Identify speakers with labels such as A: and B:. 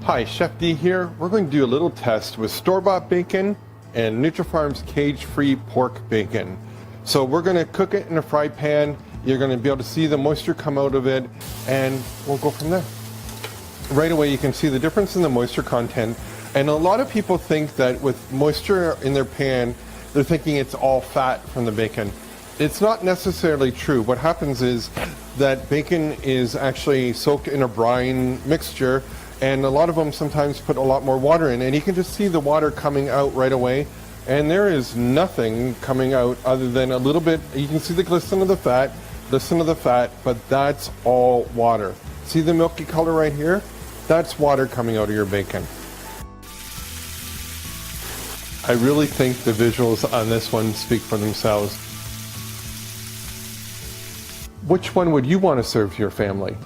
A: Hi, Chef D here. We're going to do a little test with store-bought bacon and Nutrafarms cage-free pork bacon. So we're going to cook it in a fry pan. You're going to be able to see the moisture come out of it, and we'll go from there. Right away you can see the difference in the moisture content, and a lot of people think that with moisture in their pan, they're thinking it's all fat from the bacon. It's not necessarily true. What happens is that bacon is actually soaked in a brine mixture, and a lot of them sometimes put a lot more water in, and you can just see the water coming out right away, and there is nothing coming out other than a little bit. You can see the glisten of the fat, but that's all water. See the milky color right here? That's water coming out of your bacon. I really think the visuals on this one speak for themselves. Which one would you want to serve to your family?